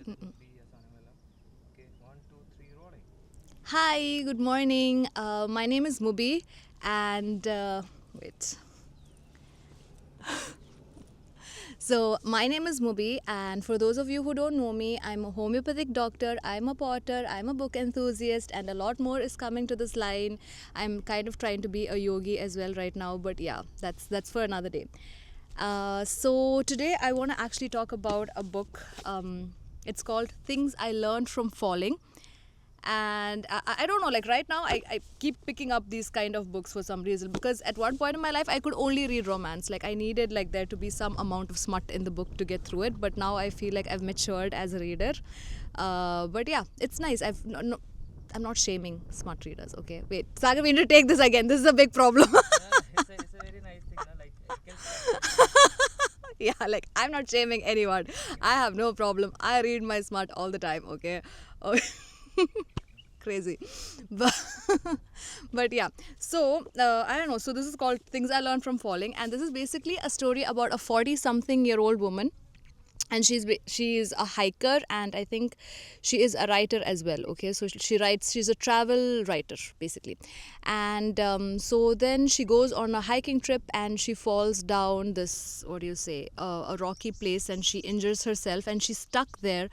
Mm-mm. Hi, good morning. My name is Mubi, and wait. So, my name is Mubi, and for those of you who don't know me, I'm a homeopathic doctor, I'm a potter, I'm a book enthusiast, and a lot more is coming to this line. I'm kind of trying to be a yogi as well right now, but yeah, that's for another day. So today I want to actually talk about a book. It's called Things I Learned from Falling. And I don't know, like right now I keep picking up these kind of books for some reason, because at one point in my life I could only read romance. Like I needed like there to be some amount of smut in the book to get through it, but now I feel like I've matured as a reader. But yeah, it's nice. I'm not shaming smart readers, okay? Wait, Sagar, we need to take this again. This is a big problem. Yeah, like I'm not shaming anyone. I have no problem. I read my smart all the time, okay? Oh, crazy. But, but yeah, so I don't know. So this is called Things I Learned from Falling, and this is basically a story about a 40 something year old woman, and she's a hiker, and I think she is a writer as well. Okay, so she writes, she's a travel writer basically. And so then she goes on a hiking trip, and she falls down this, what do you say, a rocky place, and she injures herself, and she's stuck there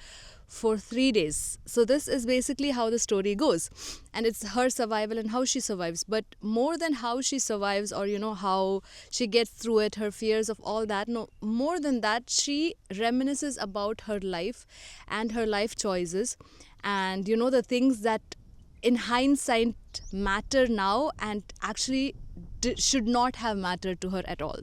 for 3 days. So this is basically how the story goes, and it's her survival and how she survives. But more than how she survives, or how she gets through it, her fears of all that, no, more than that, she reminisces about her life and her life choices, and the things that in hindsight matter now and actually should not have mattered to her at all.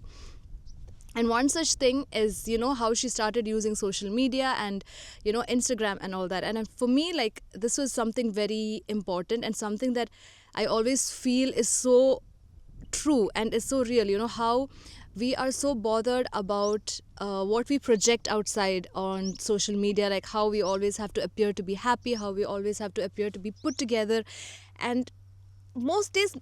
And one such thing is how she started using social media and Instagram and all that. And for me, like, this was something very important and something that I always feel is so true and is so real. How we are so bothered about what we project outside on social media, like how we always have to appear to be happy, how we always have to appear to be put together. And most days,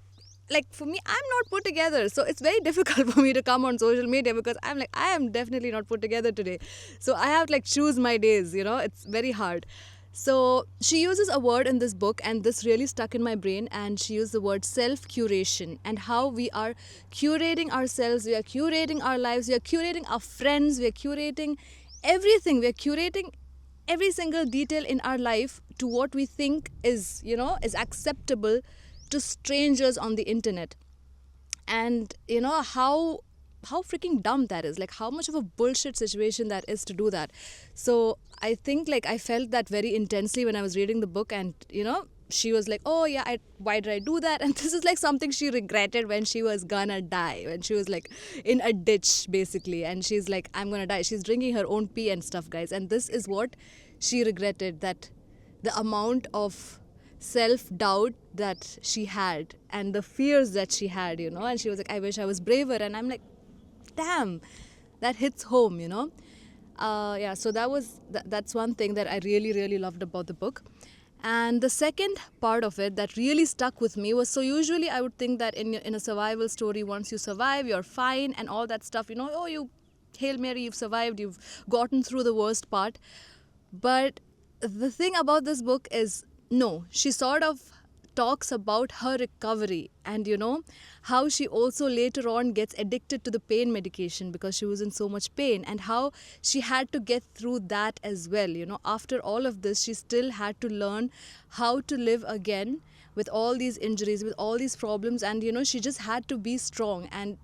like, for me, I'm not put together, so it's very difficult for me to come on social media, because I'm like, I am definitely not put together today. So I have to like choose my days. It's very hard. So she uses a word in this book, and this really stuck in my brain, and she used the word self curation, and how we are curating ourselves, we are curating our lives, we are curating our friends, we are curating everything, we are curating every single detail in our life to what we think is acceptable to strangers on the internet. And how freaking dumb that is, like how much of a bullshit situation that is to do that. So I think, like, I felt that very intensely when I was reading the book. And she was like, oh yeah, why did I do that? And this is like something she regretted when she was gonna die, when she was like in a ditch basically, and she's like, I'm gonna die. She's drinking her own pee and stuff, guys, and this is what she regretted, that the amount of self doubt that she had and the fears that she had, and she was like, I wish I was braver. And I'm like, damn, that hits home. Yeah, so that's one thing that I really, really loved about the book. And the second part of it that really stuck with me was, so usually I would think that in a survival story, once you survive, you're fine and all that stuff, oh, you, Hail Mary, you've survived, you've gotten through the worst part. But the thing about this book is, no, she sort of talks about her recovery, and how she also later on gets addicted to the pain medication because she was in so much pain, and how she had to get through that as well. After all of this, she still had to learn how to live again with all these injuries, with all these problems, and she just had to be strong. And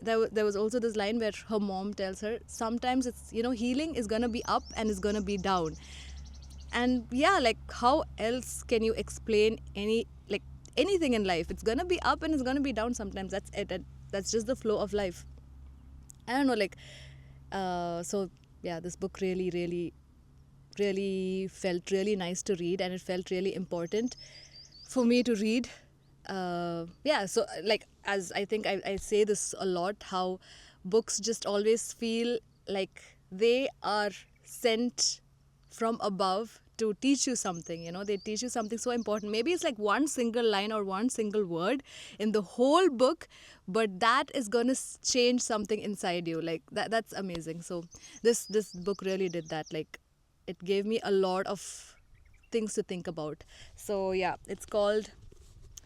there was also this line where her mom tells her, sometimes it's healing is gonna be up and it's gonna be down. And yeah, like, how else can you explain anything in life? It's gonna be up and it's gonna be down sometimes. That's it. And that's just the flow of life. I don't know, like, so yeah, this book really, really, really felt really nice to read, and it felt really important for me to read. Yeah, so like, as I think I say this a lot, how books just always feel like they are sent from above to teach you something. They teach you something so important. Maybe it's like one single line or one single word in the whole book, but that is going to change something inside you. Like, that's amazing. So this book really did that. Like, it gave me a lot of things to think about. So yeah, it's called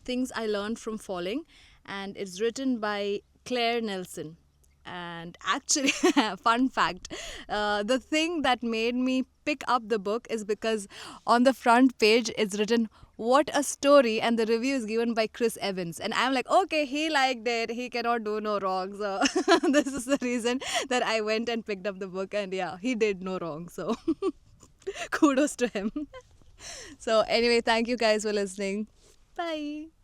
Things I Learned from Falling, and it's written by Claire Nelson. And actually, fun fact, the thing that made me pick up the book is because on the front page it's written, "What a story," and the review is given by Chris Evans. And I'm like, okay, he liked it, he cannot do no wrong. So, this is the reason that I went and picked up the book, and yeah, he did no wrong. So, kudos to him. So, anyway, thank you guys for listening. Bye.